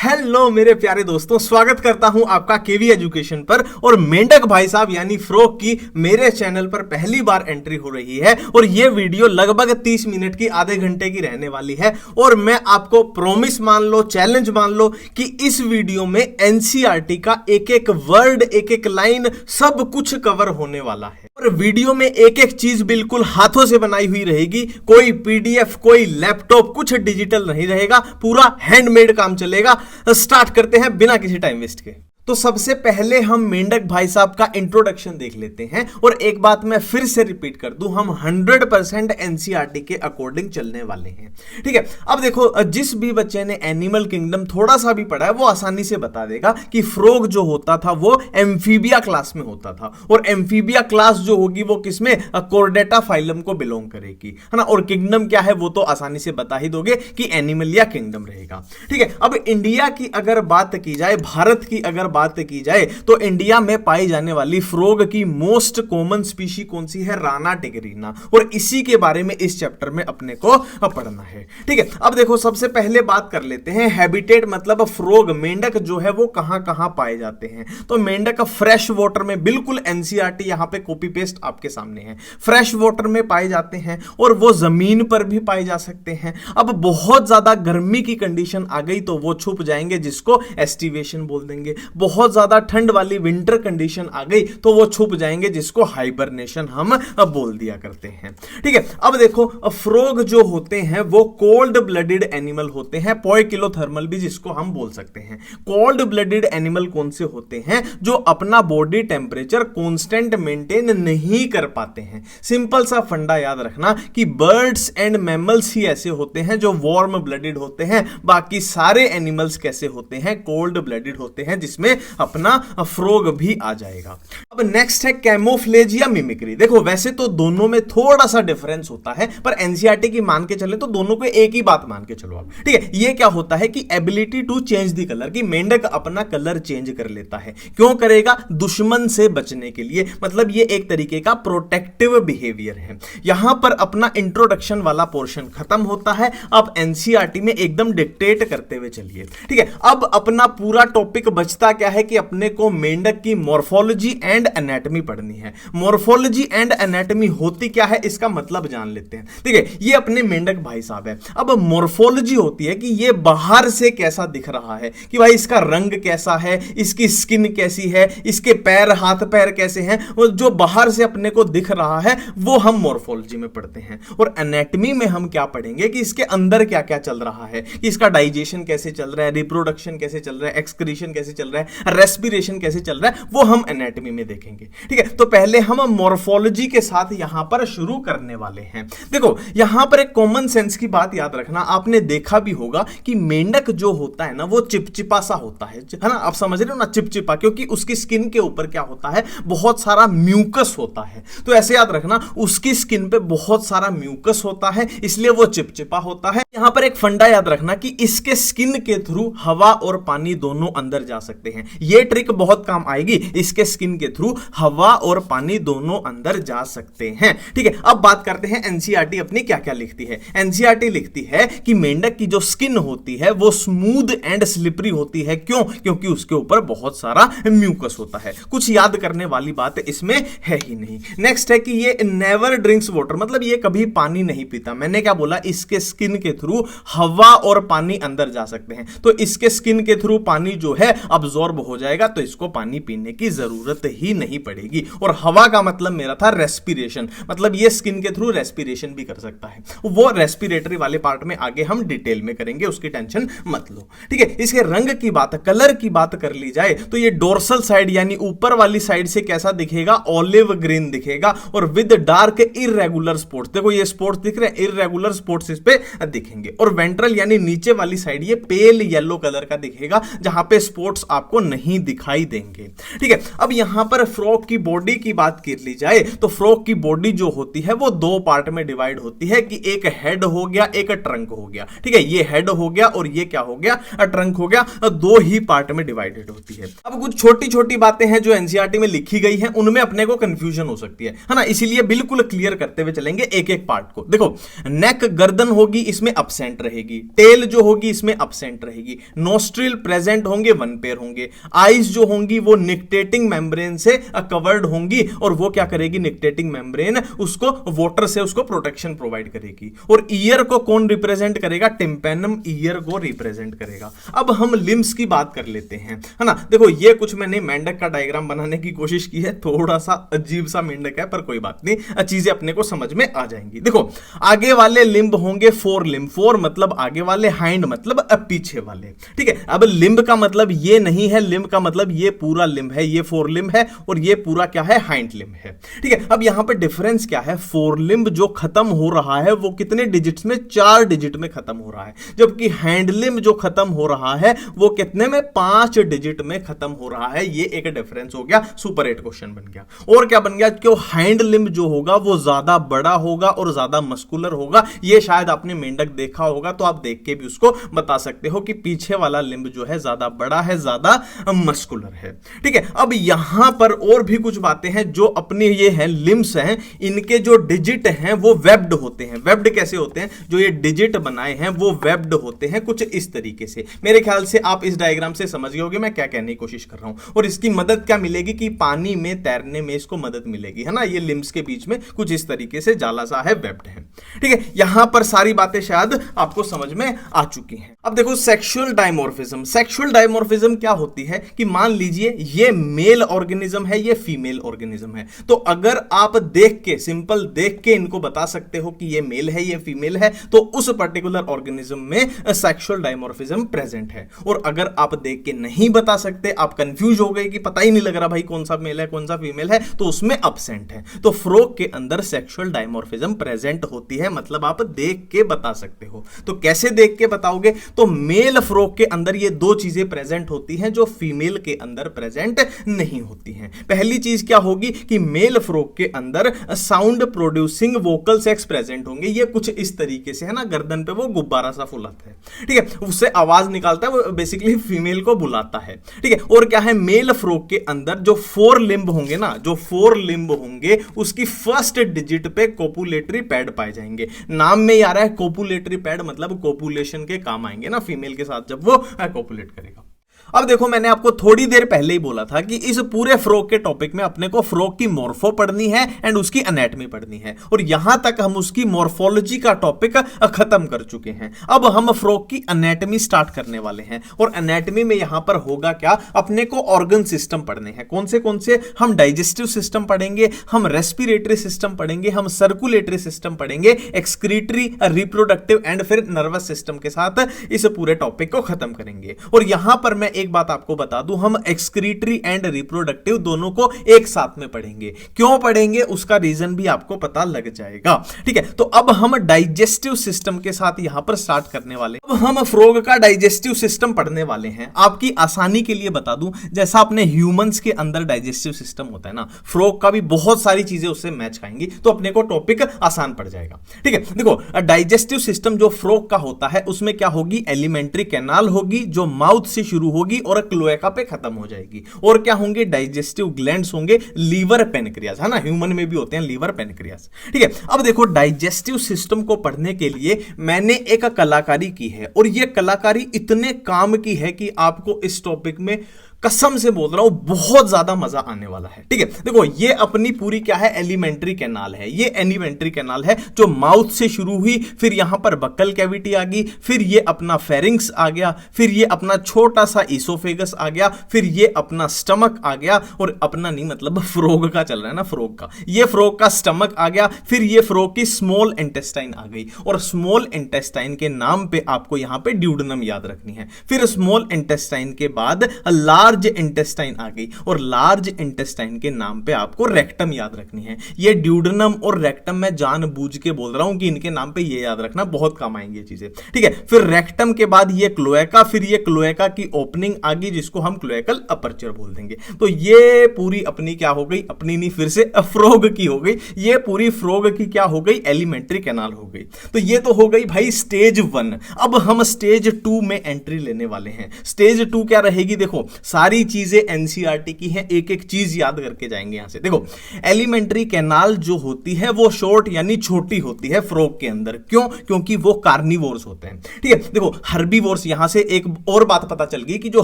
Hello मेरे प्यारे दोस्तों, स्वागत करता हूं आपका केवी एजुकेशन पर। और मेंढक भाई साहब यानी फ्रॉग की मेरे चैनल पर पहली बार एंट्री हो रही है और ये वीडियो लगभग 30 मिनट की, आधे घंटे की रहने वाली है। और मैं आपको प्रॉमिस मान लो, चैलेंज मान लो कि इस वीडियो में एनसीईआरटी का एक एक वर्ड, एक एक लाइन, सब कुछ कवर होने वाला है। और वीडियो में एक एक चीज बिल्कुल हाथों से बनाई हुई रहेगी, कोई पीडीएफ, कोई लैपटॉप, कुछ डिजिटल नहीं रहेगा, पूरा हैंडमेड काम चलेगा। स्टार्ट करते हैं बिना किसी टाइम वेस्ट के। तो सबसे पहले हम मेंढक भाई साहब का इंट्रोडक्शन देख लेते हैं। और एक बात मैं फिर से रिपीट कर दूं, हम 100% एनसीईआरटी के अकॉर्डिंग चलने वाले हैं, ठीक है। अब देखो, जिस भी बच्चे ने एनिमल किंगडम थोड़ा सा भी पढ़ा है वो आसानी से बता देगा कि फ्रॉग जो होता था वो एम्फीबिया क्लास में होता था। और एम्फीबिया क्लास जो होगी वो किसमें, कॉर्डेटा फाइलम को बिलोंग करेगी, है ना। और किंगडम क्या है वो तो आसानी से बता ही दोगे कि एनिमल या किंगडम रहेगा, ठीक है। अब इंडिया की अगर बात की जाए, भारत की अगर बात की जाए, तो इंडिया में पाई जाने वाली फ्रॉग की मोस्ट कॉमन स्पीशी कौन सी है, राना टिगरीना। और इसी के बारे में इस चैप्टर में अपने को पढ़ना है, ठीक है। अब देखो, सबसे पहले बात कर लेते हैं हैबिटेट, मतलब फ्रॉग, मेंढक जो है वो कहां कहां पाए जाते हैं। तो मेंढक फ्रेश वाटर में, बिल्कुल एनसीईआरटी यहां पे कॉपी पेस्ट आपके सामने है, फ्रेश वाटर में पाए जाते हैं। और वो जमीन पर भी पाए जा सकते हैं। अब बहुत ज्यादा गर्मी की कंडीशन आ गई तो वो छुप जाएंगे, जिसको एस्टिवेशन बोल देंगे। बहुत ज्यादा ठंड वाली विंटर कंडीशन आ गई तो वो छुप जाएंगे, जिसको हाइबरनेशन हम बोल दिया करते हैं, ठीक है। अब देखो, फ्रॉग जो होते हैं वो कोल्ड ब्लडेड एनिमल होते हैं, पोइकिलोथर्मल भी जिसको हम बोल सकते हैं। कोल्ड ब्लडेड एनिमल कौन से होते हैं, जो अपना बॉडी टेम्परेचर कांस्टेंट मेंटेन नहीं कर पाते हैं। सिंपल सा फंडा याद रखना कि बर्ड्स एंड मैमल्स ही ऐसे होते हैं जो वार्म ब्लडेड होते हैं, बाकी सारे एनिमल्स कैसे होते हैं, कोल्ड ब्लडेड होते हैं, जिसमें अपना फ्रॉग भी आ जाएगा। अब नेक्स्ट है कैमोफ्लेज या मिमिक्री। देखो, वैसे तो दोनों में थोड़ा सा डिफरेंस होता है, पर एनसीईआरटी की मान के चले तो दोनों को एक ही बात मान के चलो आप, ठीक है। ये क्या होता है कि ability to change the colour, कि मेंढक अपना कलर चेंज कर लेता है। क्यों करेगा, दुश्मन से बचने के लिए, मतलब ये एक तरीके का प्रोटेक्टिव बिहेवियर है। यहां पर अपना इंट्रोडक्शन वाला पोर्शन खत्म होता है। अब एनसीईआरटी में एकदम डिक्टेट करते हुए चलिए, ठीक है। अब अपना पूरा टॉपिक बचता क्या है कि अपने को मेंढक की मॉर्फोलॉजी एंड एनाटॉमी पढ़नी है। मॉर्फोलॉजी एंड एनाटॉमी होती क्या है, इसका मतलब जान लेते हैं, ठीक है। ये अपने मेंढक भाई साहब है। अब मॉर्फोलॉजी होती है कि ये बाहर से कैसा दिख रहा है, कि भाई इसका रंग कैसा है, इसकी स्किन कैसी है, इसके पैर, हाथ पैर कैसे हैं, और जो बाहर से अपने को दिख रहा है वो हम मॉर्फोलॉजी में पढ़ते हैं। और एनाटॉमी में हम क्या पढ़ेंगे कि इसके अंदर क्या क्या चल रहा है, कि इसका डाइजेशन कैसे चल रहा है, रिप्रोडक्शन कैसे चल रहा है, एक्सक्रीशन कैसे चल रहा है, रेस्पिरेशन कैसे चल रहा है, वो हम एनाटॉमी में देखेंगे, ठीक है। तो पहले हम मॉर्फोलॉजी के साथ यहां पर शुरू करने वाले हैं। देखो, यहां पर एक कॉमन सेंस की बात याद रखना, आपने देखा भी होगा कि मेंढक जो होता है ना वो चिपचिपा सा होता है ना। आप समझ रहे हो ना, चिपचिपा, क्योंकि उसकी स्किन के ऊपर क्या होता है, बहुत सारा म्यूकस होता है। तो ऐसे याद रखना, उसकी स्किन पे बहुत सारा म्यूकस होता है, इसलिए वो चिपचिपा होता है। यहां पर एक फंडा याद रखना कि इसके स्किन के थ्रू हवा और पानी दोनों अंदर जा सकते हैं। ये ट्रिक बहुत काम आएगी, इसके स्किन के थ्रू हवा और पानी दोनों अंदर जा सकते हैं, ठीक है। अब बात करते हैं एनसीईआरटी अपनी क्या क्या लिखती है। एनसीईआरटी लिखती है कि मेंढक की जो स्किन होती है वो स्मूथ एंड स्लिपरी होती है। क्यों, क्योंकि उसके ऊपर बहुत सारा म्यूकस होता है। कुछ याद करने वाली बात इसमें है ही नहीं। नेक्स्ट है कि ये नेवर ड्रिंक्स वाटर, मतलब ये कभी पानी नहीं पीता। मैंने क्या बोला, इसके स्किन के थ्रू हवा और पानी अंदर जा सकते हैं, तो इसके स्किन के थ्रू पानी जो है अब्सॉर्ब हो जाएगा, तो इसको पानी पीने की जरूरत ही नहीं पड़ेगी। और हवा का मतलब मेरा था रेस्पिरेशन, मतलब ये स्किन के थ्रू रेस्पिरेशन भी कर सकता है। वो रेस्पिरेटरी वाले पार्ट में आगे हम डिटेल में करेंगे, उसकी टेंशन मत लो, ठीक है। इसके रंग की बात, कलर की बात कर ली जाए तो ये डोर्सल साइड यानी ऊपर वाली साइड से कैसा दिखेगा, ऑलिव ग्रीन दिखेगा, और विद डार्क इररेगुलर स्पॉट्स। देखो ये स्पॉट्स दिख रहे हैं, इररेगुलर स्पॉट्स इस पे दिखेंगे। और वेंट्रल यानी नीचे वाली साइड ये पेल येलो कलर का दिखेगा, जहां पे स्पॉट्स आपको आपको नहीं दिखाई देंगे। ठीक है, अब यहां पर फ्रॉग की बॉडी की बात कर ली जाए तो फ्रॉग की बॉडी जो होती है वो दो पार्ट में डिवाइड होती है कि एक हेड हो गया, एक ट्रंक हो गया। ठीक है, ये हेड हो गया और ये क्या हो गया, ट्रंक हो गया। दो ही पार्ट में डिवाइडेड होती है। अब कुछ छोटी छोटी बातें हैं जो एनसीईआरटी में लिखी गई हैं, उनमें अपने को कंफ्यूजन हो सकती है ना, इसीलिए बिल्कुल क्लियर करते हुए चलेंगे एक एक पार्ट को। देखो, नेक गर्दन होगी, इसमें अपसेंट रहेगी। टेल जो होगी इसमें अपसेंट रहेगी। नोस्ट्रिल प्रेजेंट होंगे, वन पेयर होंगे। आईज जो होंगी वो निक्टेटिंग मेम्ब्रेन से कवर्ड होंगी और वो क्या करेगी, निक्टेटिंग मेम्ब्रेन उसको वाटर से उसको प्रोटेक्शन प्रोवाइड करेगी। और ईयर को कौन रिप्रेजेंट करेगा, टिम्पेनम ईयर को रिप्रेजेंट करेगा। अब हम लिम्स की बात कर लेते हैं, है ना। देखो, ये कुछ मैंने मेंढक का डायग्राम बनाने की कोशिश की है, थोड़ा सा अजीब सा मेंढक है पर कोई बात नहीं, चीजें अपने को समझ में आ जाएंगी। देखो, आगे वाले लिम्ब होंगे फोर लिम्ब। फोर मतलब आगे वाले, हाइंड मतलब पीछे वाले। ठीक है, अब लिम्ब का मतलब ये नहीं है, लिम्ब का मतलब ये पूरा लिम्ब है, ये फोर लिम्ब है और ये पूरा क्या है, हाइंड लिम्ब है। ठीक है, अब यहां पे डिफरेंस क्या है, फोर लिम्ब जो खत्म हो रहा है वो कितने डिजिट्स में, 4 डिजिट में खत्म हो रहा है, जबकि हैंड लिम्ब जो खत्म हो रहा है वो कितने में, 5 डिजिट में खत्म हो रहा है। ये एक डिफरेंस हो गया, सुपर 8 क्वेश्चन बन गया। और क्या बन गया, क्यों हैंड लिम्ब जो होगा वो ज्यादा बड़ा होगा और ज्यादा मस्कुलर होगा। ये शायद आपने मेंढक देखा होगा तो आप देख के भी उसको बता सकते हो कि पीछे वाला लिम्ब जो है ज्यादा बड़ा है, ज्यादा मस्कुलर है। ठीक है, अब यहां पर और भी कुछ बातें हैं जो अपने ये हैं लिम्स हैं, इनके जो डिजिट हैं वो वेब्ड होते हैं। वेब्ड कैसे होते हैं, जो ये डिजिट बनाए हैं वो वेब्ड होते हैं कुछ इस तरीके से। मेरे ख्याल से आप इस डायग्राम से समझ गए होंगे मैं क्या कहने की कोशिश कर रहा हूं। और इसकी मदद क्या मिलेगी कि पानी में तैरने में इसको मदद मिलेगी, है ना। ये लिम्स के बीच में कुछ इस तरीके से जाला सा है, वेब्ड है। ठीक है, यहां पर सारी बातें शायद आपको समझ में आ चुकी हैं। अब देखो, सेक्सुअल डायमॉर्फिज्म। सेक्सुअल डायमॉर्फिज्म क्या होती है कि मान लीजिए ये मेल ऑर्गेनिज्म है, ये फीमेल ऑर्गेनिज्म है, तो अगर आप देख के, सिंपल देख के इनको बता सकते हो कि ये मेल है, ये फीमेल है, तो उस पर्टिकुलर ऑर्गेनिज्म में सेक्सुअल डायमॉर्फिज्म प्रेजेंट है। और अगर आप देख के नहीं बता सकते, आप कंफ्यूज हो गए कि पता ही नहीं लग रहा भाई कौन सा मेल है कौन सा फीमेल है, तो उसमें अब्सेंट है। तो फ्रॉग के अंदर सेक्सुअल डायमॉर्फिज्म प्रेजेंट होती है, मतलब आप देख के बता सकते हो। तो कैसे देख के बताओगे, तो मेल फ्रॉग के अंदर ये दो चीजें प्रेजेंट होती हैं जो फीमेल के अंदर प्रेजेंट नहीं होती हैं। पहली चीज क्या होगी कि मेल फ्रॉग के अंदर sound producing vocal sex present होंगे। ये कुछ इस तरीके से, है ना, गर्दन पे वो गुब्बारा सा फुलाता है, ठीक है, उससे आवाज निकालता है, वो बेसिकली फीमेल को बुलाता है। ठीक है, और क्या है, मेल फ्रॉग के अंदर जो 4 लिम्ब होंगे ना, जो 4 लिम्ब होंगे उसकी फर्स्ट डिजिट पे कोपुलेटरी पैड पाए जाएंगे। नाम में ही आ रहा है कोपुलेटरी पैड, मतलब कोपुलेशन के काम आएंगे ना फीमेल के साथ जब वो कोपुलेट करेगा। अब देखो, मैंने आपको थोड़ी देर पहले ही बोला था कि इस पूरे फ्रॉग के टॉपिक में अपने को फ्रॉग की मॉर्फो पढ़नी है एंड उसकी एनाटॉमी पढ़नी है, और यहां तक हम उसकी मॉर्फोलॉजी का टॉपिक खत्म कर चुके हैं। अब हम फ्रॉग की एनाटॉमी स्टार्ट करने वाले हैं, और एनाटॉमी में यहां पर होगा क्या, अपने को ऑर्गन सिस्टम पढ़ने हैं। कौन से, हम डाइजेस्टिव सिस्टम पढ़ेंगे, हम रेस्पिरेटरी सिस्टम पढ़ेंगे, हम सर्कुलेटरी सिस्टम पढ़ेंगे, एक्सक्रीटरी, रिप्रोडक्टिव एंड फिर नर्वस सिस्टम के साथ इस पूरे टॉपिक को खत्म करेंगे। और यहां पर मैं एक बात आपको बता दूं, हम एक्सक्रीटरी एंड रिप्रोडक्टिव दोनों को एक साथ में पढ़ेंगे। क्यों पढ़ेंगे उसका रीजन भी आपको पता लग जाएगा। ठीक है, तो अब हम डाइजेस्टिव सिस्टम के साथ यहां पर स्टार्ट करने वाले हैं। अब हम फ्रॉग का डाइजेस्टिव सिस्टम पढ़ने वाले हैं। आपकी आसानी के लिए बता दूं, जैसा अपने ह्यूमंस के अंदर डाइजेस्टिव सिस्टम होता है ना, फ्रॉग का भी बहुत सारी चीजें उससे मैच खाएंगी, तो अपने को टॉपिक आसान पड़ जाएगा। ठीक है, देखो, डाइजेस्टिव सिस्टम जो फ्रॉग का होता है उसमें क्या होगी, एलिमेंट्री कैनाल होगी जो माउथ से शुरू होगी और क्लोएका पे खत्म हो जाएगी। और क्या होंगे, डाइजेस्टिव ग्लैंड्स होंगे, लीवर, पेनक्रियाज, है ना, ह्यूमन में भी होते हैं लीवर, पेनक्रियाज। ठीक है, अब देखो, डाइजेस्टिव सिस्टम को पढ़ने के लिए मैंने एक कलाकारी की है, और यह कलाकारी इतने काम की है कि आपको इस टॉपिक में कसम से बोल रहा हूं बहुत ज्यादा मजा आने वाला है। ठीक है, देखो, ये अपनी पूरी क्या है, एलिमेंट्री कैनाल है। ये एलिमेंट्री कैनाल है जो माउथ से शुरू हुई, फिर यहां पर बक्कल कैविटी आ गई, फिर ये अपना फेरिंग्स आ गया, फिर ये अपना छोटा सा इसोफेगस आ गया, फिर ये अपना स्टमक आ गया, और अपना नहीं मतलब फ्रॉग का चल रहा है ना, फ्रॉग का, ये फ्रॉग का स्टमक आ गया, फिर ये फ्रॉग की स्मॉल इंटेस्टाइन आ गई, और स्मॉल इंटेस्टाइन के नाम पे आपको यहां पे ड्यूडेनम याद रखनी है। फिर स्मॉल इंटेस्टाइन के बाद लार्ज लार्ज इंटेस्टाइन आ गई, और लार्ज इंटेस्टाइन के नाम पे आपको रेक्टम याद रखनी है। ये ड्यूडेनम और रेक्टम मैं जानबूझ के बोल रहा हूं कि इनके नाम पे ये याद रखना, बहुत काम आएंगे ये चीजें, ठीक है। फिर रेक्टम के बाद ये क्लोएका, फिर ये क्लोएका की ओपनिंग आ गई जिसको हम क्लोएकल अपर्चर बोल देंगे। तो ये पूरी अपनी क्या हो गई, अपनी नहीं फिर से फ्रॉग की हो गई, ये पूरी फ्रॉग की क्या हो गई, एलिमेंट्री कैनाल हो गई। तो ये तो हो गई भाई स्टेज 1। अब हम स्टेज 2 में एंट्री लेने वाले हैं। स्टेज 2 क्या रहेगी, देखो सारी चीजें एनसीईआरटी की हैं, एक एक चीज याद करके जाएंगे यहां से। देखो एलिमेंट्री कैनाल जो होती है वो शॉर्ट यानी छोटी होती है फ्रॉग के अंदर, क्यों, क्योंकि वो कार्निवोर्स होते हैं, ठीक है। देखो हर्बीवोर्स, यहां से एक और बात पता चल गई कि जो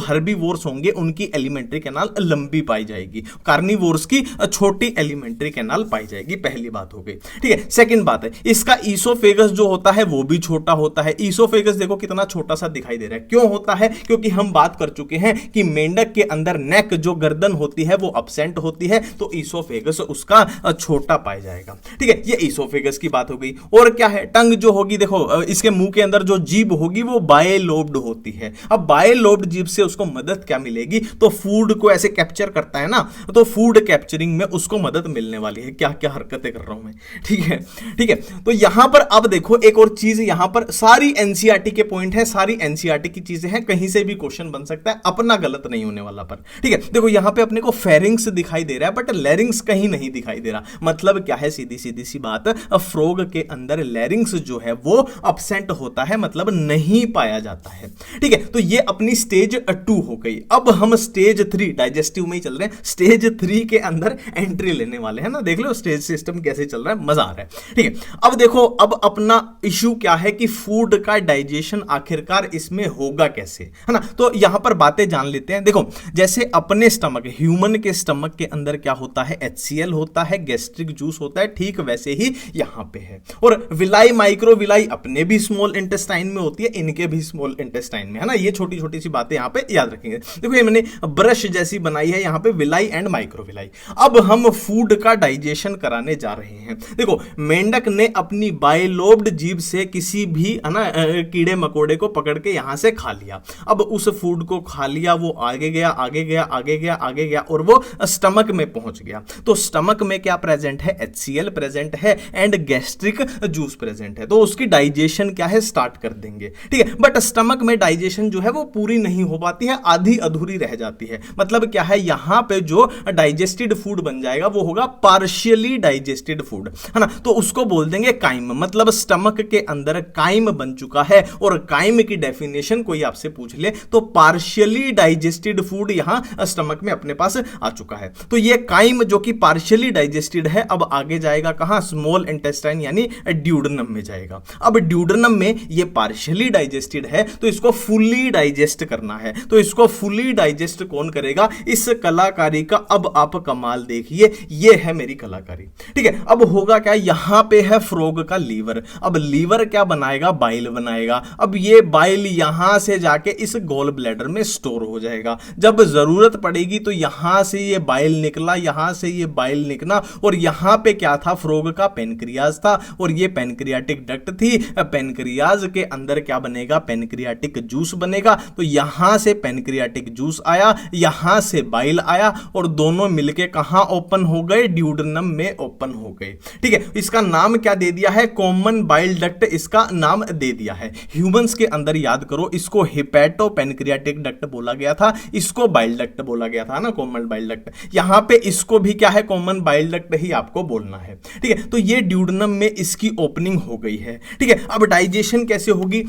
हर्बीवोर्स होंगे उनकी एलिमेंट्री कैनाल लंबी पाई जाएगी, कार्निवोर्स की छोटी एलिमेंट्री कैनाल पाई जाएगी, पहली बात हो गई, ठीक है। सेकंड बात है, इसका ईसोफेगस जो होता है वो भी छोटा होता है। ईसोफेगस देखो कितना छोटा सा दिखाई दे रहा है, क्यों होता है, क्योंकि हम बात कर चुके हैं कि मेंढक के अंदर नेक जो गर्दन होती है वो अब्सेंट होती है, तो ईसोफेगस उसका छोटा पाया जाएगा, ठीक है। ये ईसोफेगस की बात हो गई। और क्या है, टंग जो होगी, देखो इसके मुंह के अंदर जो जीभ होगी वो बायलोब्ड होती है। अब बायलोब्ड जीभ से उसको मदद क्या मिलेगी, तो फूड को ऐसे कैप्चर करता है ना, तो फूड कैप्चरिंग में उसको मदद मिलने वाली है। क्या क्या हरकतें कर रहा हूं मैं, ठीक है, ठीक है। तो यहां पर अब देखो एक और चीज, यहां पर सारी एनसीईआरटी के पॉइंट है, सारी एनसीईआरटी की चीजें हैं, कहीं से भी क्वेश्चन बन सकता है, अपना गलत नहीं होने वाला पर, ठीक है। देखो यहां पे अपने को फेरिंग्स दिखाई दे रहा है बट लैरिंग्स कहीं नहीं दिखाई दे रहा। मतलब क्या है, सीधी सीधी सी बात, फ्रॉग के अंदर लैरिंग्स जो है वो अब्सेंट होता है, मतलब नहीं पाया जाता है, ठीक है। तो ये अपनी स्टेज 2 हो गई। अब हम स्टेज 3 डाइजेस्टिव में ही चल रहे हैं, स्टेज 3 के अंदर एंट्री लेने वाले हैं ना। देख लो स्टेज सिस्टम कैसे चल रहा है, मजा आ रहा है, ठीक है। अब देखो अब अपना इश्यू क्या है कि फूड का डाइजेशन आखिरकार इसमें होगा कैसे, है ना। तो यहां पर बातें जान लेते हैं। देखो जैसे अपने स्टमक, ह्यूमन के स्टमक के अंदर क्या होता है, HCl होता है, गैस्ट्रिक जूस होता है, ठीक वैसे ही यहां पे है। और विलाई, माइक्रोविलाई अपने भी स्मॉल इंटेस्टाइन में होती है, इनके भी स्मॉल इंटेस्टाइन में, है ना। ये छोटी छोटी सी बातें यहां पे याद रखेंगे। देखो ये मैंने ब्रश जैसी बनाई है यहां पे, विलाई एंड माइक्रोविलाई। अब हम फूड का डाइजेशन कराने जा रहे हैं। देखो मेंढक ने अपनी बायलोब्ड जीभ से किसी भी, है ना, कीड़े मकोड़े को पकड़ के यहां से खा लिया। अब उस फूड को खा लिया, वो आगे गया आगे गया आगे गया आगे गया और वो स्टमक में पहुंच गया। तो स्टमक में क्या प्रेजेंट है, HCl प्रेजेंट है एंड गैस्ट्रिक जूस प्रेजेंट है। तो उसकी डाइजेशन क्या है, स्टार्ट कर देंगे, ठीक है। बट स्टमक में डाइजेशन जो है वो पूरी नहीं हो पाती है, आधी अधूरी रह जाती है। मतलब क्या है, यहां पे जो डाइजेस्टेड फूड बन जाएगा वो होगा पार्शियली डाइजेस्टेड फूड, है ना। तो उसको बोल देंगे काइम, मतलब स्टमक के अंदर काइम बन चुका है। और काइम की डेफिनेशन कोई आपसे पूछ ले तो पार्शियली डाइजेस्टेड फूड यहां स्टमक में अपने पास आ चुका है। तो ये काइम जो कि पार्शियली डाइजेस्टेड है, अब आगे जाएगा कहां, स्मॉल इंटेस्टाइन यानी ड्यूडेनम में जाएगा। अब ड्यूडेनम में ये पार्शियली डाइजेस्टेड है तो इसको फुली डाइजेस्ट करना है। तो इसको फुली डाइजेस्ट कौन करेगा, इस कलाकारी का अब आप कमाल देखिए, ये है मेरी कलाकारी, ठीक है। अब होगा क्या, यहां पे है फ्रॉग का लीवर। अब लीवर क्या बनाएगा, बाइल बनाएगा। अब ये बाइल यहां से जाके इस गॉल ब्लैडर में स्टोर हो जाएगा। जब जरूरत पड़ेगी तो यहां से ये बाइल निकला, यहां से ये बाइल निकला, और यहां पे क्या था, फ्रॉग का पेनक्रियाज था और ये पेनक्रियाटिक डक्ट थी। पेनक्रियाज के अंदर क्या बनेगा, पेनक्रियाटिक जूस बनेगा। तो यहां से पेनक्रियाटिक जूस आया, यहां से बाइल आया और दोनों मिलके कहां ओपन हो गए, ड्यूडेनम में ओपन हो गए, ठीक है। इसका नाम क्या दे दिया है, कॉमन बाइल डक्ट इसका नाम दे दिया है। ह्यूमंस के अंदर याद करो, इसको हिपैटो पेनक्रियाटिक डक्ट बोला गया था, इसको बाइल डक्ट बोला गया था ना, कॉमन बाइल डक्ट। यहां पे इसको भी क्या है, कॉमन बाइल डक्ट ही आपको बोलना है, ठीक है। तो ये ड्यूडेनम में इसकी ओपनिंग हो गई है, ठीक है। अब डाइजेशन कैसे होगी,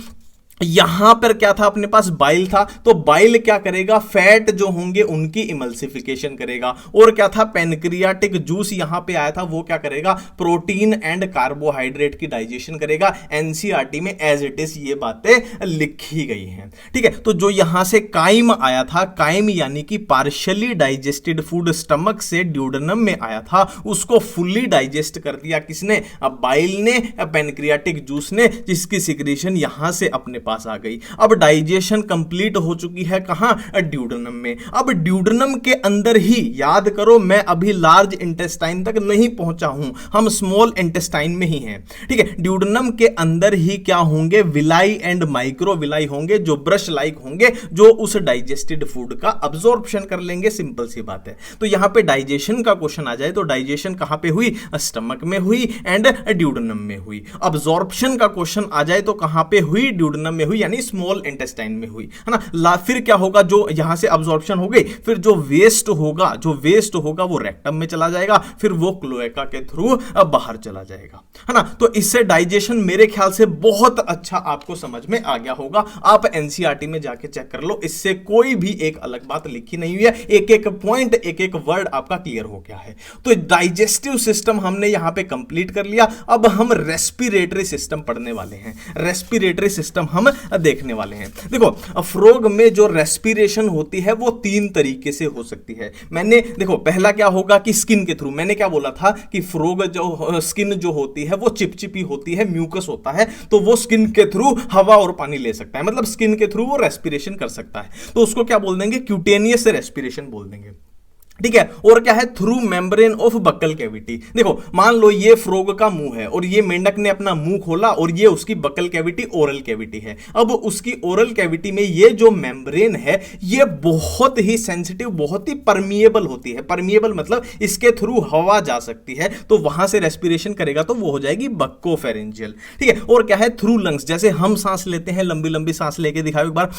यहां पर क्या था, अपने पास बाइल था, तो बाइल क्या करेगा, फैट जो होंगे उनकी इमल्सिफिकेशन करेगा। और क्या था, पेनक्रियाटिक जूस यहां पे आया था, वो क्या करेगा, प्रोटीन एंड कार्बोहाइड्रेट की डाइजेशन करेगा। एनसीईआरटी में एज इट इज ये बातें लिखी गई हैं, ठीक है। तो जो यहां से काइम आया था, काइम यानी कि पार्शियली डाइजेस्टेड फूड स्टमक से ड्यूडेनम में आया था, उसको फुल्ली डाइजेस्ट कर दिया किसने, अब बाइल ने, पेनक्रियाटिक जूस ने, जिसकी सिक्रीशन यहां से अपने पास आ गई। अब डाइजेशन कंप्लीट हो चुकी है कहां, ड्यूडेनम में। अब ड्यूडेनम के अंदर ही याद करो, मैं अभी लार्ज इंटेस्टाइन तक नहीं पहुंचा हूं, हम स्मॉल इंटेस्टाइन में ही हैं, ठीक है। ड्यूडेनम के अंदर ही क्या होंगे, विलाई एंड माइक्रो विलाई होंगे, जो ब्रश लाइक होंगे, जो उस डाइजेस्टेड फूड का अब्जॉर्प्शन कर लेंगे। सिंपल सी बात है। तो यहां पे डाइजेशन का क्वेश्चन आ जाए तो डाइजेशन कहां पे हुई, स्टमक में हुई एंड ड्यूडेनम में हुई। अब्जॉर्प्शन का क्वेश्चन आ जाए तो कहां पे हुई, ड्यूडेनम में हुई, यानी स्मॉल इंटेस्टाइन में हुई, है ना। फिर क्या होगा, जो यहां से अब्जॉर्प्शन हो गई, फिर जो वेस्ट होगा वो रेक्टम में चला जाएगा, फिर वो क्लोएका के थ्रू बाहर चला जाएगा, है ना। तो इससे डाइजेशन मेरे ख्याल से बहुत अच्छा आपको समझ में आ गया होगा। आप एनसीईआरटी में जाके चेक कर लो, इससे कोई भी एक अलग बात लिखी नहीं हुई है, एक एक पॉइंट, एक एक वर्ड आपका क्लियर हो गया है। तो डाइजेस्टिव सिस्टम हमने यहां पे कंप्लीट कर लिया। अब हम रेस्पिरेटरी सिस्टम पढ़ने वाले हैं, रेस्पिरेटरी सिस्टम हम देखने वाले हैं। देखो, फ्रॉग में जो रेस्पिरेशन होती है वो 3 तरीके से हो सकती है। मैंने देखो, पहला क्या होगा कि स्किन के थ्रू, मैंने क्या बोला था कि फ्रॉग जो स्किन जो होती है वो चिपचिपी होती है, म्यूकस होता है, तो वो स्किन के थ्रू हवा और पानी ले सकता है, मतलब स्किन के थ्रू वो रेस्पिरेशन कर सकता है। तो उसको क्या बोल देंगे, क्यूटेनियस रेस्पिरेशन बोल देंगे, ठीक है। और क्या है, through membrane of buccal cavity. देखो, मान लो ये फ्रॉग का मुंह है और ये मेंढक ने अपना मुंह खोला और ये उसकी बक्कल कैविटी, ओरल कैविटी है। अब उसकी ओरल कैविटी में ये जो मेम्ब्रेन है ये बहुत ही सेंसिटिव, बहुत ही परमिएबल होती है। परमिएबल मतलब इसके थ्रू हवा जा सकती है, तो वहां से रेस्पिरेशन करेगा तो वो हो जाएगी बक्कोफेरेंजियल, ठीक है। और क्या है, थ्रू लंग्स, जैसे हम सांस लेते हैं, लंबी लंबी सांस लेके दिखाओ एक बार,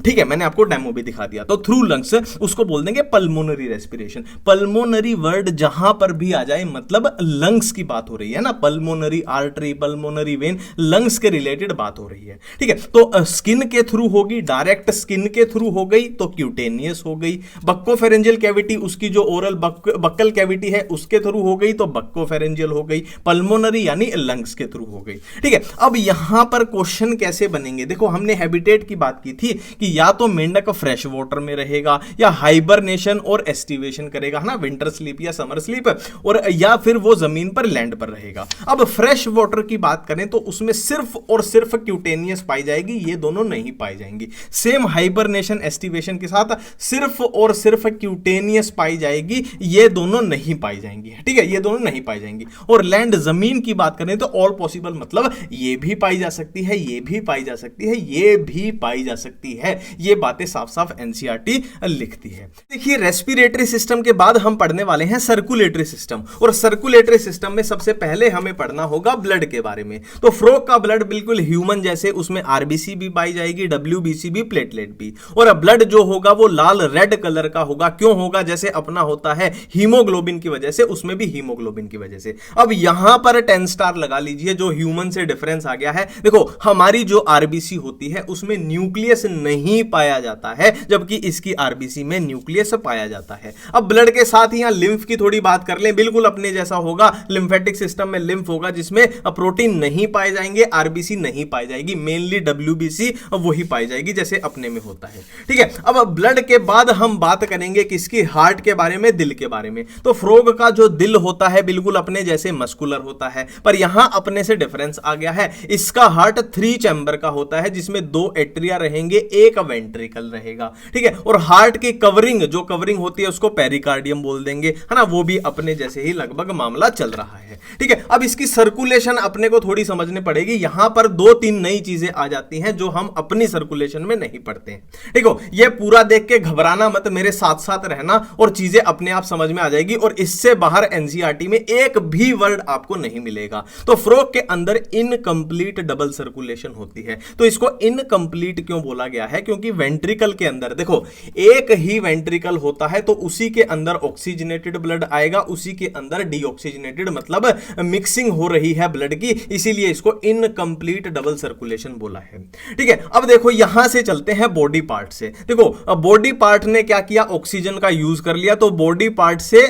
ठीक है, मैंने आपको डेमो भी दिखा दिया। तो थ्रू लंग्स उसको बोल देंगे पल्मोनरी रेस्पिरेशन। पल्मोनरी वर्ड जहां पर भी आ जाए मतलब लंग्स की बात हो रही है ना, pulmonary artery, pulmonary vein, lungs के रिलेटेड बात हो रही है, ठीक है। तो स्किन के थ्रू होगी, डायरेक्ट स्किन के थ्रू हो गई तो क्यूटेनियस हो गई। बक्कोफेरेंजियल कैविटी, उसकी जो ओरल बक्कल कैविटी है उसके थ्रू हो गई तो बक्कोफेरेंजियल हो गई। पल्मोनरी यानी लंग्स के थ्रू हो गई, ठीक है। अब यहां पर क्वेश्चन कैसे बनेंगे, देखो हमने हैबिटेट की बात की थी कि या तो मेंढक फ्रेश वाटर में रहेगा या हाइबरनेशन और एस्टिवेशन करेगा, है ना, विंटर स्लीप या समर स्लीप, और या फिर वो जमीन पर लैंड पर रहेगा। अब फ्रेश वाटर की बात करें तो उसमें सिर्फ और सिर्फ क्यूटेनियस पाई जाएगी, ये दोनों नहीं पाई जाएंगी। सेम हाइबरनेशन एस्टिवेशन के साथ सिर्फ और सिर्फ क्यूटेनियस पाई जाएगी, ये दोनों नहीं पाई जाएंगी, ठीक है, ये दोनों नहीं पाई जाएंगी। और लैंड जमीन की बात करें तो ऑल पॉसिबल मतलब ये भी पाई जा सकती है, ये भी पाई जा सकती है, ये भी पाई जा सकती है। ये बातें साफ साफ एनसीईआरटी लिखती है। देखिए, रेस्पिरेटरी सिस्टम के बाद हम पढ़ने वाले हैं सर्कुलेटरी सिस्टम, और सर्कुलेटरी सिस्टम में सबसे पहले हमें पढ़ना होगा ब्लड के बारे में। तो फ्रॉग का ब्लड बिल्कुल ह्यूमन जैसे, उसमें आरबीसी भी पाई जाएगी, डब्ल्यूबीसी भी, प्लेटलेट भी, और ब्लड जो होगा वो लाल रेड कलर का होगा। क्यों होगा, जैसे अपना होता है हीमोग्लोबिन की वजह से, उसमें भी हीमोग्लोबिन की वजह से। अब यहां पर 10 स्टार लगा लीजिए, जो ह्यूमन से डिफरेंस आ गया है। देखो, हमारी जो आरबीसी होती है उसमें न्यूक्लियस नहीं पाया जाता है, जबकि इसकी आरबीसी में न्यूक्लियस पाया जाता है। अब ब्लड के साथ ही यहां लिम्फ की थोड़ी बात कर लें, बिल्कुल अपने जैसा होगा। लिम्फेटिक सिस्टम में लिम्फ होगा जिसमें प्रोटीन नहीं पाए जाएंगे, आरबीसी नहीं पाई जाएगी, मेनली डब्ल्यूबीसी वही पाई जाएगी जैसे अपने में होता है, ठीक है। अब ब्लड के बाद हम बात करेंगे किसकी, हार्ट के बारे में, दिल के बारे में। तो फ्रॉग का जो दिल होता है बिल्कुल अपने जैसे मस्कुलर होता है, पर यहां अपने से डिफरेंस आ गया है। इसका हार्ट 3 चैम्बर का होता है, जिसमें 2 एट्रिया रहेंगे, एक वेंट्रिकल रहेगा, ठीक है। और हार्ट की कवरिंग, जो कवरिंग होती है उसको पेरिकार्डियम बोल देंगे, है ना, वो भी अपने जैसे ही लगभग मामला चल रहा है, ठीक है। अब इसकी सर्कुलेशन अपने को थोड़ी समझनी पड़ेगी। यहां पर 2-3 नई चीजें आ जाती हैं जो हम अपनी सर्कुलेशन में नहीं पढ़ते हैं, ठीक है। ये पूरा देख के घबराना मत, मेरे साथ साथ रहना और चीजें अपने आप समझ में आ जाएगी, और इससे बाहर एनसीईआरटी में एक भी वर्ड आपको नहीं मिलेगा। तो फ्रॉग के अंदर इनकंप्लीट डबल सर्कुलेशन होती है। तो इसको इनकंप्लीट क्यों बोला गया है, क्योंकि वेंट्रिकल के अंदर देखो एक ही वेंट्रिकल होता है, तो उसी के अंदर ऑक्सीजनेटेड ब्लड आएगा, उसी के अंदर डीऑक्सीजनेटेड, मतलब मिक्सिंग हो रही है ब्लड की, इसीलिए इसको इनकंप्लीट डबल सर्कुलेशन बोला है, ठीक है। अब देखो यहां से चलते हैं बॉडी पार्ट से। देखो बॉडी पार्ट ने क्या किया, ऑक्सीजन का यूज कर लिया, तो बॉडी पार्ट से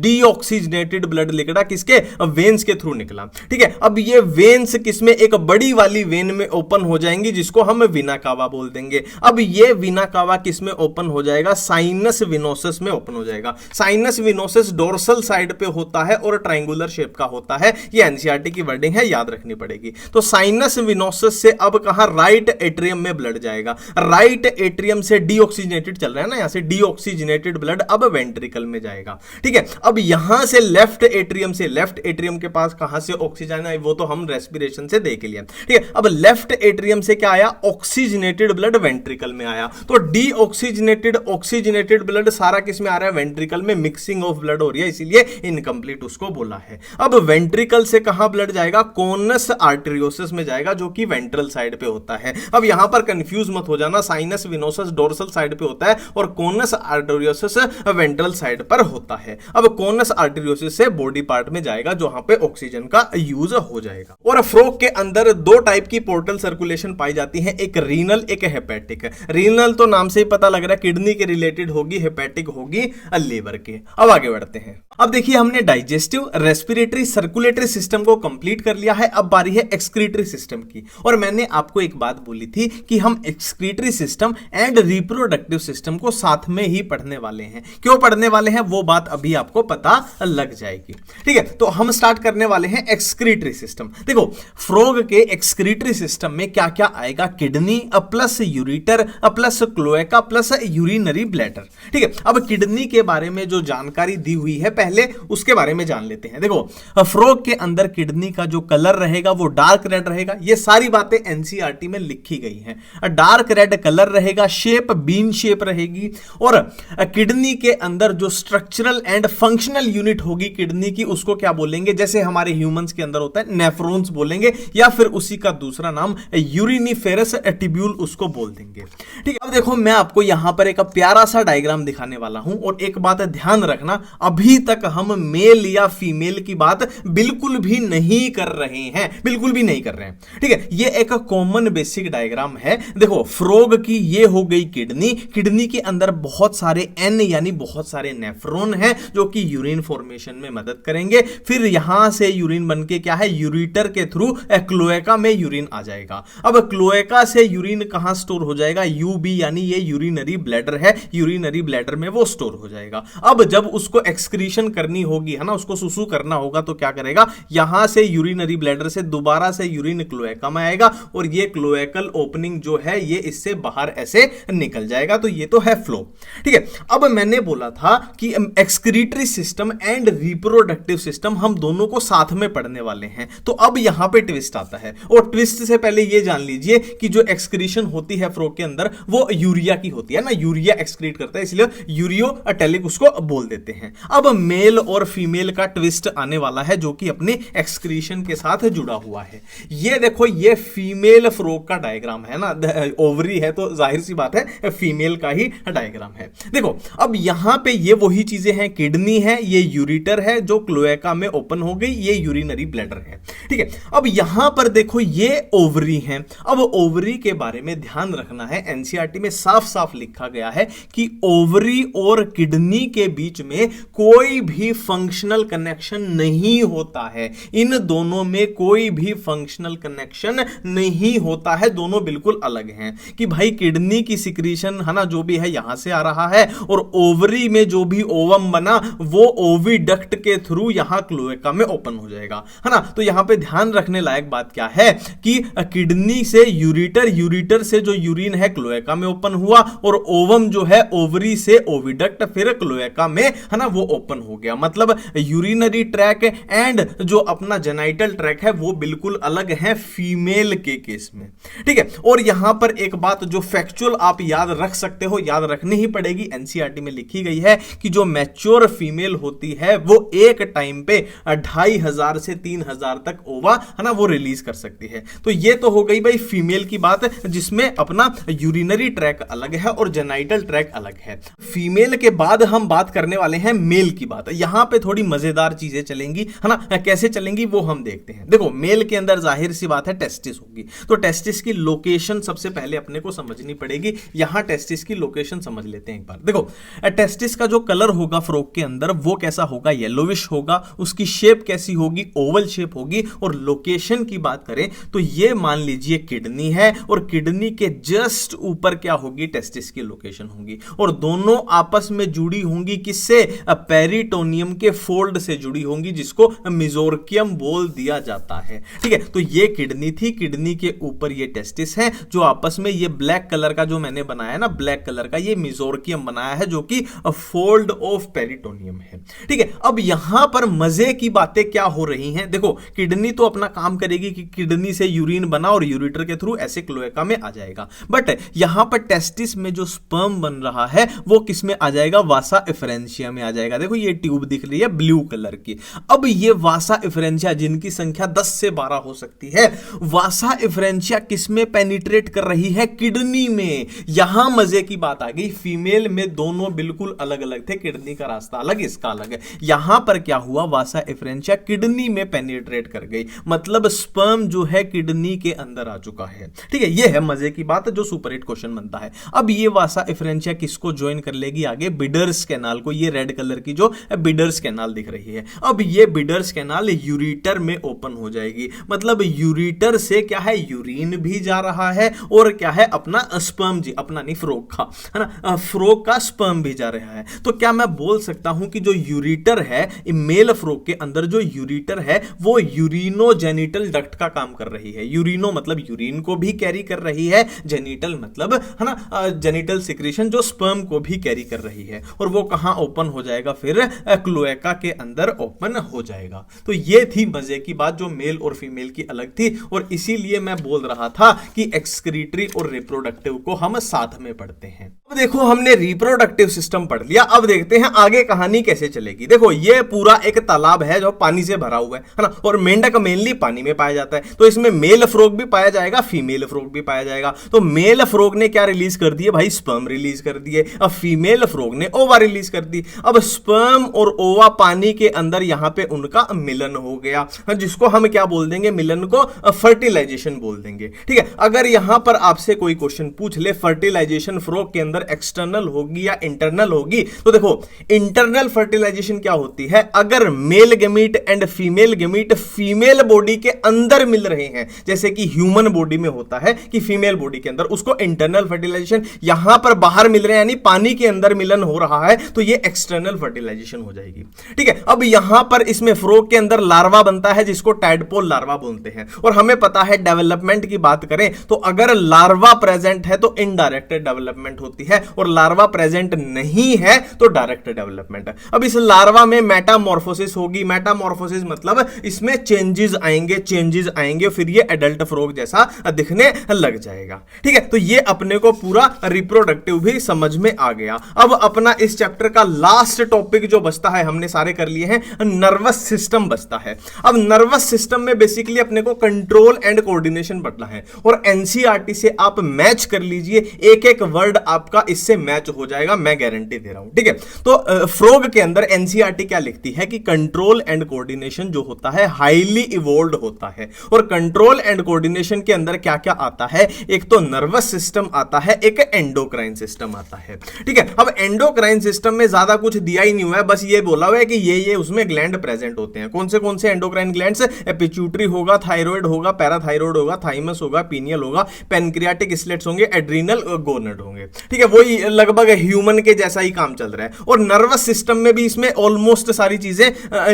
डीऑक्सीजनेटेड ब्लड निकला, किसके, वेन्स के थ्रू निकला, ठीक है। अब ये वेन्स किसमें, एक बड़ी वाली वेन में ओपन हो जाएंगी, जिसको हम विना कावा बोल देंगे। करेंगे। अब ये वीना कावा किस में ओपन हो जाएगा? साइनस विनोसस में ओपन हो जाएगा। साइनस विनोसस डोर्सल साइड पे होता है और ट्रायंगुलर शेप का होता है। ये एनसीईआरटी की वर्डिंग है, याद रखनी पड़ेगी। तो साइनस विनोसस से अब कहां? राइट एट्रियम में ब्लड जाएगा। राइट एट्रियम से डीऑक्सीजनेटेड चल रहा है ना, यहां से डीऑक्सीजनेटेड ब्लड अब वेंट्रिकल में जाएगा। ठीक है, अब यहां से लेफ्ट एट्रियम से, लेफ्ट एट्रियम के पास कहां से ऑक्सीजन है वो तो हम रेस्पिरेशन से देख लिया। ठीक है, अब लेफ्ट एट्रियम से क्या आया? ऑक्सीजनेटेड ब्लड वेंट्रिकल में आया। तो डीऑक्सीजनेटेड ऑक्सीजनेटेड ब्लड सारा किस में आ रहा है? वेंट्रिकल में। मिक्सिंग ऑफ ब्लड हो रही है, इसीलिए इनकंप्लीट उसको बोला है। अब वेंट्रिकल से कहां ब्लड जाएगा? कोनस आर्टेरियोसिस में जाएगा, जो कि वेंट्रल साइड पे होता है। अब यहां पर कंफ्यूज मत हो जाना, साइनस विनोसस डोर्सल साइड पे होता है और कोनस आर्टेरियोसिस वेंट्रल साइड पर होता है। अब कोनस आर्टेरियोसिस से बॉडी पार्ट में जाएगा, जहां पे ऑक्सीजन का यूज हो जाएगा। और फ्रॉग के अंदर दो टाइप की पोर्टल सर्कुलेशन पाई जाती है, एक रीनल, एक हेपेटिक। रीनल तो नाम से ही पता लग रहा है किडनी के रिलेटेड होगी, हेपेटिक होगी लीवर के। अब आगे बढ़ते हैं। अब देखिए हमने डाइजेस्टिव, रेस्पिरेटरी, सर्कुलेटरी सिस्टम को कंप्लीट कर लिया है। अब बारी है एक्सक्रीटरी सिस्टम की। और मैंने आपको एक बात बोली थी कि हम excretory system and reproductive system को साथ में ही पढ़ने वाले हैं। क्यों पढ़ने वाले हैं वो बात अभी आपको पता लग जाएगी। ठीक है, तो हम स्टार्ट करने वाले हैं एक्सक्रीटरी सिस्टम। देखो फ्रॉग के एक्सक्रीटरी सिस्टम में क्या क्या आएगा? Kidney plus ureter plus cloaca plus urinary bladder. ठीक है, अब किडनी के बारे में जो जानकारी दी हुई है पहले उसके बारे में जान लेते हैं। देखो फ्रॉग के अंदर किडनी का जो कलर रहेगा वो डार्क रेड रहेगा। ये सारी बातें एनसीईआरटी में लिखी गई हैं। डार्क रेड कलर रहेगा, शेप बीन शेप रहेगी। और किडनी के अंदर जो स्ट्रक्चरल एंड फंक्शनल यूनिट होगी किडनी की, उसको क्या बोलेंगे? जैसे हमारे ह्यूमंस के अंदर होता है नेफ्रॉन्स बोलेंगे, या फिर उसी का दूसरा नाम यूरिनिफेरस ट्यूब्यूल उसको बोल देंगे। ठीक है, अब देखो मैं आपको यहां पर एक प्यारा सा डायग्राम दिखाने वाला हूं। और एक बात ध्यान रखना, अभी तक हम मेल या फीमेल की बात बिल्कुल भी नहीं कर रहे हैं, बिल्कुल भी नहीं कर रहे हैं। ठीक है, ये एक कॉमन बेसिक डायग्राम है। देखो फ्रॉग की ये हो गई किडनी। किडनी के अंदर बहुत सारे एन यानी बहुत सारे नेफ्रॉन हैं जो कि यूरिन फॉर्मेशन में मदद करेंगे। फिर यहां से यूरिन बनके क्या है? यूरिटर के थ्रू क्लोएका में यूरिन आ जाएगा। अब क्लोएका से यूरिन कहां स्टोर हो जाएगा? यूबी यानी ये यूरिनरी ब्लैडर है, यूरिनरी ब्लैडर में वो स्टोर हो जाएगा। अब जब उसको एक्सक्रीशन करनी होगी है ना, उसको सुसु करना होगा, तो क्या करेगा? यहां से यूरिनरी ब्लैडर से दोबारा से यूरिन क्लोएका में आएगा और ये क्लोएकल ओपनिंग जो है ये इससे बाहर ऐसे निकल जाएगा। तो ये तो है फ्लो। ठीक है, अब मैंने बोला था कि excretory system and reproductive system हम दोनों को साथ में पढ़ने वाले हैं। तो अब यहां पे ट्विस्ट आता है, और ट्विस्ट से पहले ये जान लीजिए कि जो एक्सक्रीशन होती है फ्रॉग के अंदर वो यूरिया की होती है ना, यूरिया एक्सक्रीट करता है, इसलिए यूरियोटेलिक उसको बोल देते हैं। अब मेल और फीमेल का ट्विस्ट आने वाला है जो कि अपने एक्सक्रीशन के साथ जुड़ा हुआ है। ये देखो ये फीमेल फ्रॉग का डायग्राम है ना, ओवरी है तो जाहिर सी बात है फीमेल का ही डायग्राम है। देखो अब यहां पे ये वही चीजें हैं, किडनी है, ये यूरिटर है जो क्लोएका में ओपन हो गई, ये यूरिनरी ब्लैडर है। ठीक है, अब यहां पर देखो ये ओवरी है। अब ओवरी के बारे में ध्यान रखना है, एनसीईआरटी में साफ साफ लिखा गया है कि ओवरी और किडनी के बीच में कोई भी फंक्शनल कनेक्शन नहीं होता है। इन दोनों में कोई भी फंक्शनल कनेक्शन नहीं होता है, दोनों बिल्कुल अलग हैं। कि भाई किडनी की सिक्रीशन है ना जो भी है यहां से आ रहा है, और ओवरी में जो भी ओवम बना वो ओविडक्ट के थ्रू यहां क्लोएका में ओपन हो जाएगा, है ना। तो यहां पे ध्यान रखने लायक बात क्या है कि किडनी से यूरिटर, यूरिटर से जो यूरिन है क्लोएका में ओपन हुआ, और ओवम जो है ओवरी से ओविडक्ट फिर क्लोएका में है ना वो ओपन हो गया। मतलब यूरिनरी ट्रैक एंड जो अपना जेनाइटल ट्रैक है वो बिल्कुल अलग है फीमेल के केस में। ठीक है, और यहां पर एक बात जो फैक्चुअल आप याद रख सकते हो, याद रखनी ही पड़ेगी, एनसीईआरटी में लिखी गई है कि जो मैच्योर फीमेल होती है वो एक टाइम पे 2500 से 3000 तक ओवा है ना वो रिलीज कर सकती है। तो ये तो हो गई भाई फीमेल की बात, जिसमें अपना यूरिनरी ट्रैक अलग है और जेनाइटल ट्रैक अलग है। फीमेल के बाद हम बात करने वाले हैं मेल की बात। यहां पे थोड़ी मजेदार चीजें चलेंगी है ना, कैसे चलेंगी वो हम देखते हैं। देखो मेल के अंदर जाहिर सी बात है टेस्टिस होगी, तो टेस्टिस की लोकेशन सबसे पहले अपने को समझनी पड़ेगी। यहां टेस्टिस की लोकेशन समझ लेते हैं एक बार। देखो टेस्टिस का जो कलर होगा फ्रॉग के अंदर वो कैसा होगा? येलोविश होगा। उसकी शेप कैसी होगी? ओवल शेप होगी। और लोकेशन की बात करें तो ये मान लीजिए किडनी है, और किडनी के जस्ट ऊपर क्या होगी, टेस्टिस की लोकेशन होगी, और दोनों आपस में जुड़ी होंगी किससे, पेरिटोनियम के फोल्ड से जुड़ी होंगी, जिसको मेसोर्कियम बोल दिया जाता है। ठीक है, तो ये किडनी थी, किडनी के ऊपर ये टेस्टिस है, जो आपस में ये ब्लैक कलर का जो मैंने बनाया ना, ब्लैक कलर का ये मेसोर्कियम बनाया है, जो कि फोल्ड ऑफ पेरिटोनियम है। ठीक है, अब यहां पर मजे की बातें क्या हो रही हैं, देखो किडनी तो अपना काम करेगी कि किडनी से यूरिन बना और यूरिटर के थ्रू ऐसे क्लोएका में आ जाएगा, बट यहां पर टेस्टिस में जो स्पर्म बन रहा है वो किस में आ जाएगा, वासा एफरेंशिया में आ जाएगा। देखो ये ट्यूब दिख रही है ब्लू कलर की। अब ये वासा एफरेंशिया जिनकी संख्या 10 से 12 हो सकती है, वासा एफरेंशिया किस में पेनिट्रेट कर रही है, किडनी में। यहां मजे की बात आ गई, फीमेल में दोनों बिल्कुल अलग अलग थे, किडनी का रास्ता अलग, इसका अलग है। यहां पर क्या हुआ, वासा एफरेंशिया किडनी में पेनिट्रेट कर गई, मतलब स्पर्म जो है किडनी के अंदर आ चुका है। ठीक है, ये है मजे की बात जो सुपर हिट क्वेश्चन बनता है। अब ये वासा एफरेंशिया किसको ज्वाइन कर लेगी आगे, बिडर्स कैनाल को। ये रेड कलर की जो बिडर्स कैनाल दिख रही है, अब ये बिडर्स कैनाल यूरिटर में ओपन हो जाएगी, मतलब यूरिटर से क्या है, यूरिन भी जा रहा है, और क्या है, अपना स्पर्म जी, अपना नहीं फ्रॉग का, है ना, फ्रॉग का स्पर्म भी जा रहा है। तो क्या मैं बोल सकता हूं कि जो यूरिटर है मेल फ्रॉग के अंदर, जो यूरिटर है वो यूरिनोजेनिटल डक्ट का काम कर रही है। यूरिनो मतलब यूरिन को भी कैरी कर रही है, जेनिटल मतलब है ना जेनिटल सिक्रीशन जो स्पर्म को भी कैरी कर रही है, और वो कहां ओपन हो जाएगा, फिर क्लोएका के अंदर ओपन हो जाएगा। तो ये थी मजे की बात जो मेल और फीमेल की अलग थी, और इसीलिए मैं बोल रहा था कि एक्सक्रीटरी और रिप्रोडक्टिव को हम साथ में पढ़ते हैं। अब देखो हमने रिप्रोडक्टिव सिस्टम पढ़ लिया, अब देखते हैं आगे कहानी कैसे चलेगी। देखो ये पूरा एक तालाब है जो पानी से भरा हुआ है ना, और मेंढक मेनली पानी में पाया जाता है, तो इसमें मेल फ्रॉग भी पाया जाएगा, फीमेल फ्रॉग भी पाया जाएगा। तो मेल फ्रॉग ने क्या रिलीज कर दिए भाई, स्पर्म रिलीज कर दिए। अब फीमेल फ्रॉग ने ओवा रिलीज कर दी। अब स्पर्म और ओवा पानी के अंदर यहां पे उनका मिलन हो गया, जिसको हम क्या बोल देंगे, मिलन को फर्टिलाइजेशन बोल देंगे। ठीक है, अगर यहां पर आपसे कोई क्वेश्चन पूछ ले फर्टिलाइजेशन फ्रॉग के अंदर एक्सटर्नल होगी या इंटरनल होगी, तो देखो इंटरनल फर्टिलाइजेशन क्या होती है, अगर male gamete and female gamete female body के अंदर मिल रहे हैं, जैसे कि ह्यूमन बॉडी में होता है कि फीमेल बॉडी के अंदर, उसको इंटरनल फर्टिलाइजेशन। यहां पर बाहर मिल रहे हैं यानी पानी के अंदर मिलन हो रहा है, तो ये एक्सटर्नल फर्टिलाइजेशन हो जाएगी। ठीक है, अब यहां पर इसमें फ्रॉग के अंदर लार्वा बनता है, जिसको टैडपोल लार्वा बोलते हैं, और हमें पता है डेवलपमेंट की बात करें तो अगर लार्वा प्रेजेंट है तो इनडायरेक्ट डेवलपमेंट होती है, और लार्वा प्रेजेंट नहीं है तो डायरेक्ट डेवलपमेंट है। अब इस लार्वा में मेटामॉर्फोसिस होगी, मेटामॉर्फोसिस मतलब इसमें चेंजेस आएंगे, फिर ये एडल्ट फ्रॉग जैसा दिखने लग जाएगा। ठीक है, तो ये अपने को पूरा रिप्रोडक्टिव भी समझ में आ गया। अब अपना इस चैप्टर का लास्ट टॉपिक जो बचता है, हमने सारे कर लिए हैं, नर्वस सिस्टम बचता है। अब नर्वस सिस्टम में बेसिकली अपने को कंट्रोल एंड कोऑर्डिनेशन पढ़ना है, और एनसीईआरटी से आप मैच कर लीजिए, एक एक वर्ड आपका इससे मैच हो जाएगा, मैं गारंटी दे रहा हूं। ठीक है, तो फ्रॉग के अंदर एनसीईआरटी क्या लिखती है कि कंट्रोल एंड कोऑर्डिनेशन जो होता है हाईली इवॉल्व्ड होता है, और कंट्रोल एंड कोऑर्डिनेशन के अंदर क्या क्या आता है, एक तो नर्वस सिस्टम आता है, एक एंडोक्राइन सिस्टम आता है। ठीक है, अब एंडोक्राइन सिस्टम में ज्यादा कुछ दिया ही नहीं हुआ है, बस ये बोला हुआ है कि ये उसमें ग्लैंड प्रेजेंट होते हैं। कौन से एंडोक्राइन ग्लैंड्स, पिट्यूटरी होगा, थायराइड होगा, पैराथायराइड होगा, थाइमस होगा, पीनियल होगा, पैनक्रियाटिक स्लेट्स होंगे, एड्रीनल गोनड होंगे। ठीक है, वही लगभग ह्यूमन के जैसा ही काम चल रहा है, और नर्वस सिस्टम में भी इसमें ऑलमोस्ट सारी चीजें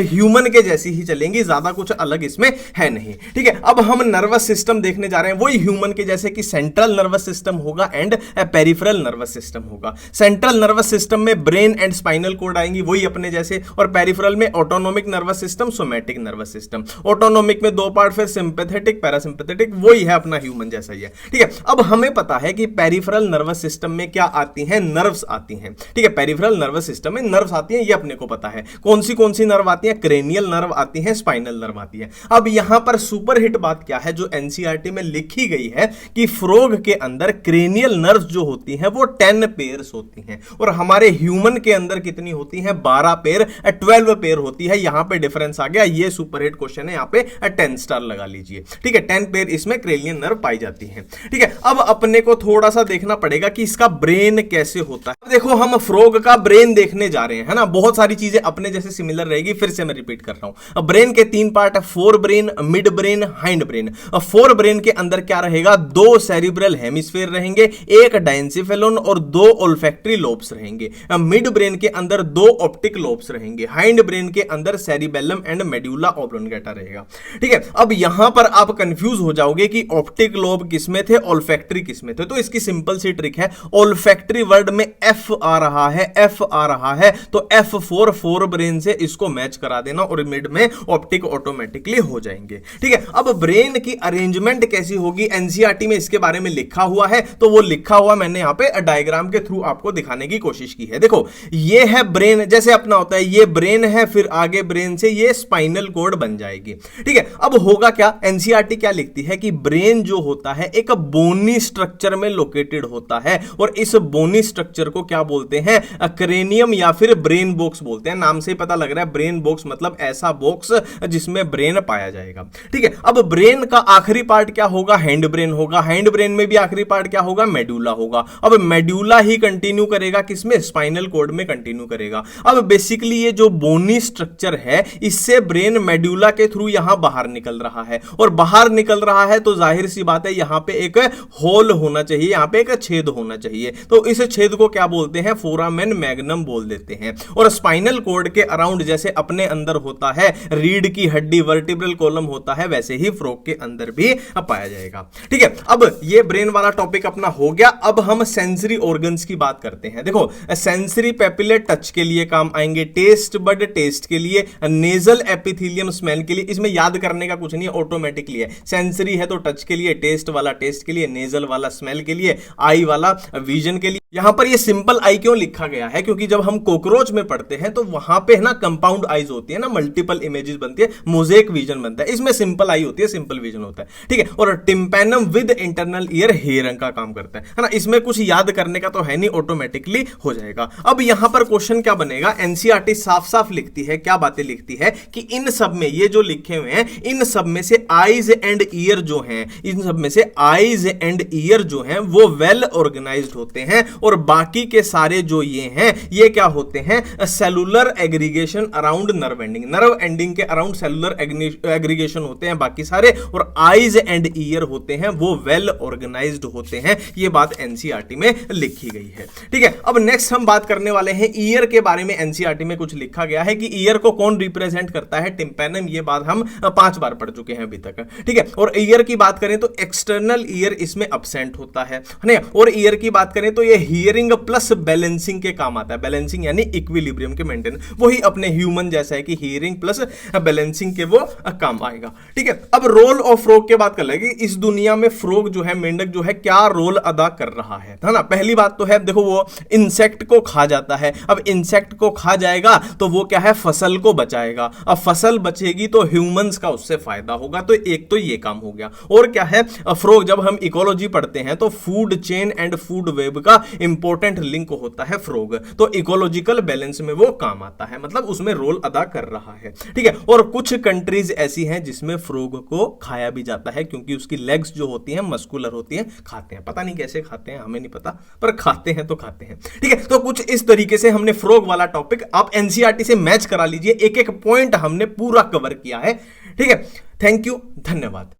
ह्यूमन के जैसी ही चलेंगी, ज्यादा कुछ अलग इसमें है नहीं। ठीक है, अब हम नर्वस सिस्टम देखने जा रहे हैं, वही ह्यूमन के जैसे कि सेंट्रल नर्वस सिस्टम होगा एंड पेरिफेरल नर्वस सिस्टम होगा। सेंट्रल नर्वस सिस्टम में ब्रेन एंड स्पाइनल कोड आएंगी, वही अपने जैसे, और पेरिफेरल में autonomic nervous system, somatic nervous system. Autonomic में दो पार्ट, फिर सिंपैथेटिक, पैरासिम्पैथेटिक, वही है अपना ह्यूमन जैसा ही है। ठीक है, अब हमें पता है कि पेरिफेरल नर्वस सिस्टम में क्या आती हैं, नर्व्स आती हैं। ठीक है, पेरिफेरल नर्वस सिस्टम में नर्व्स आती हैं, ये अपने को पता है। कौन सी नर्व आती है, क्रेनियल नर्व आती है, स्पाइनल नर्व आती है। अब यहां पर सुपर हिट बात क्या है जो एनसीईआरटी में लिखी गई है कि फ्रॉग के अंदर क्रेनियल नर्व्स जो होती हैं वो 10 पेयर्स होती हैं, और हमारे ह्यूमन के अंदर कितनी होती हैं, 12 पेयर, 12 पेयर होती है। यहां पे डिफरेंस आ गया, ये सुपर हिट क्वेश्चन है, यहां पे 10 स्टार लगा लीजिए। ठीक है, 10 पेयर इसमें क्रेनियल नर्व पाई जाती है। ठीक है, अब अपने को थोड़ा सा देखना पड़ेगा कि इसका ब्रेन कैसे होता है। देखो हम फ्रॉग का ब्रेन देखने जा रहे हैं, है ना। बहुत सारी चीजें अपने जैसे सिमिलर रहेगी, फिर से मैं रिपीट कर रहा हूं। ब्रेन के 3 पार्ट है, fore brain, mid brain, hind brain. Fore brain के अंदर क्या रहेगा, 2 सेरिब्रल हेमिस्फेयर रहेंगे, 1 डायंसिफेलोन और 2 ओल्फैक्टरी लोब्स रहेंगे। मिड ब्रेन के अंदर 2 ऑप्टिक लोब्स रहेंगे। हाइंड ब्रेन के अंदर सेरिबेलम एंड मेड्यूला ऑब्लोंगेटा रहेगा। ठीक है, अब यहां पर आप कंफ्यूज हो जाओगे कि ऑप्टिक लोब किसमें थे, ओल्फैक्टरी किसमें थे। तो इसकी सिंपल सी ट्रिक है, ओल्फैक्टरी वर्ड में एफ आ रहा है, एफ आ रहा है तो F4 फोर ब्रेन से इसको मैच करा देना और मिड में ऑप्टिक ऑटोमेटिकली हो जाएंगे। ठीक है, अब ब्रेन की अरेंजमेंट कैसी होगी, एनसीईआरटी में इसके बारे में लिखा हुआ है, तो वो लिखा हुआ मैंने यहां पे डायग्राम के थ्रू आपको दिखाने की कोशिश की है। देखो ये है ब्रेन, जैसे अपना होता है ये ब्रेन है, फिर आगे ब्रेन से ये स्पाइनल कॉर्ड बन जाएगी। ठीक है, अब होगा क्या, एनसीईआरटी क्या लिखती है कि ब्रेन जो होता है एक बोनी स्ट्रक्चर में लोकेटेड होता है और इस बोनी स्ट्रक्चर को क्या बोलते हैं, क्रेनियम या फिर ब्रेन बॉक्स बोलते हैं। नाम से ही पता लग रहा है, ब्रेन बॉक्स मतलब ऐसा बॉक्स जिसमें ब्रेन पाया जाएगा। ठीक है, अब ब्रेन का आखिरी पार्ट क्या होगा, हैंड ब्रेन होगा। हैंड ब्रेन में भी आखिरी पार्ट क्या होगा, मेड्यूला होगा। अब मेड्यूला ही कंटिन्यू करेगा किसमें, स्पाइनल कॉर्ड में कंटिन्यू करेगा। अब बेसिकली ये जो बोनी स्ट्रक्चर है, इससे ब्रेन मेड्यूला के थ्रू यहां बाहर निकल रहा है और बाहर निकल रहा है तो जाहिर सी बात है यहां पे एक होल होना चाहिए, यहां पे एक छेद होना चाहिए। तो इस छेद को क्या बोलते हैं, फोरामेन मैग्नम बोल देते हैं। और स्पाइनल कॉर्ड के अराउंड जैसे अपने अंदर होता है रीढ़ की हड्डी, वर्टिब्रल कॉलम होता है, वैसे ही फ्रॉग के अंदर भी पाया जाएगा। ठीक है, अब ये ब्रेन वाला टॉपिक अपना हो गया। अब हम सेंसरी ऑर्गन्स की बात करते हैं। देखो सेंसरी पेपिले टच के लिए काम आएंगे, टेस्ट बड टेस्ट के लिए, नेजल एपिथेलियम स्मेल के लिए। इसमें याद करने का कुछ नहीं है, ऑटोमेटिकली है। सेंसरी है तो टच के लिए, टेस्ट वाला टेस्ट के लिए, नेजल वाला स्मेल के लिए, आई वाला विजन के लिए। यहां पर ये सिंपल आई क्यों लिखा गया है, क्योंकि जब हम कॉकरोच में पढ़ते हैं तो वहां पे है ना कंपाउंड आईज होती है ना, मल्टीपल इमेजेस बनती है, मोजेक विजन बनता है। इसमें सिंपल आई होती है, सिंपल विजन होता है। ठीक है, और tympanum with internal ear hearing का काम करता है ना। इसमें कुछ याद करने का तो है नहीं, ऑटोमेटिकली हो जाएगा। अब यहां पर क्वेश्चन क्या बनेगा, एनसीईआरटी साफ साफ लिखती है, क्या बातें लिखती है कि इन सब में ये जो लिखे हुए हैं, इन सब में से आईज एंड ईयर जो हैं, इन सब में से आईज एंड ईयर जो हैं वो वेल ऑर्गेनाइज्ड होते हैं और बाकी के सारे जो ये हैं ये क्या होते हैं, cellular aggregation around nerve ending, nerve ending के अराउंड सेलुलर एग्रीगेशन होते हैं बाकी सारे, और आईज एंड ईयर होते हैं वो वेल ऑर्गेनाइज्ड होते हैं। ये बात एनसीईआरटी में लिखी गई है। ठीक है, अब नेक्स्ट हम बात करने वाले हैं ईयर के बारे में। एनसीईआरटी में कुछ लिखा गया है कि ईयर को कौन रिप्रेजेंट करता है, टिम्पैनम। ये बात हम 5 बार पढ़ चुके हैं अभी तक। ठीक है, और ईयर की बात करें तो एक्सटर्नल ईयर इसमें अब्सेंट होता है ना। और ईयर की बात करें तो ये हियरिंग प्लस बैलेंसिंग के काम आता है। बैलेंसिंग यानी इक्विलिब्रियम के मेंटेन, वही अपने ह्यूमन जैसा है कि हियरिंग प्लस बैलेंसिंग के वो काम आएगा। ठीक है, अब रोल ऑफ फ्रॉग की बात कर लेंगे। इस दुनिया में फ्रॉग जो है, मेंढक जो है, क्या रोल अदा कर रहा है ना। पहली बात तो है, देखो वो इंसेक्ट को खा जाता है। अब इंसेक्ट को खा जाएगा तो वो क्या है, फसल को बचाएगा। अब फसल बचेगी तो ह्यूमंस का उससे फायदा होगा। तो एक तो ये काम हो गया। और क्या है, फ्रॉग, जब हम इकोलॉजी पढ़ते हैं तो food chain and food web का इंपॉर्टेंट लिंक होता है फ्रॉग। तो इकोलॉजिकल बैलेंस में वो काम आता है, मतलब उसमें रोल अदा कर रहा है। ठीक है, और कुछ कंट्रीज ऐसी हैं जिसमें फ्रॉग को खाया भी जाता है, क्योंकि उसकी लेग्स जो होती हैं मस्कुलर होती हैं, खाते हैं। पता नहीं कैसे खाते हैं, हमें नहीं पता, पर खाते हैं तो खाते हैं। ठीक है, तो कुछ इस तरीके से हमने फ्रॉग वाला टॉपिक आप एनसीईआरटी से मैच करा लीजिए। एक एक पॉइंट हमने पूरा कवर किया है। ठीक है, थैंक यू, धन्यवाद।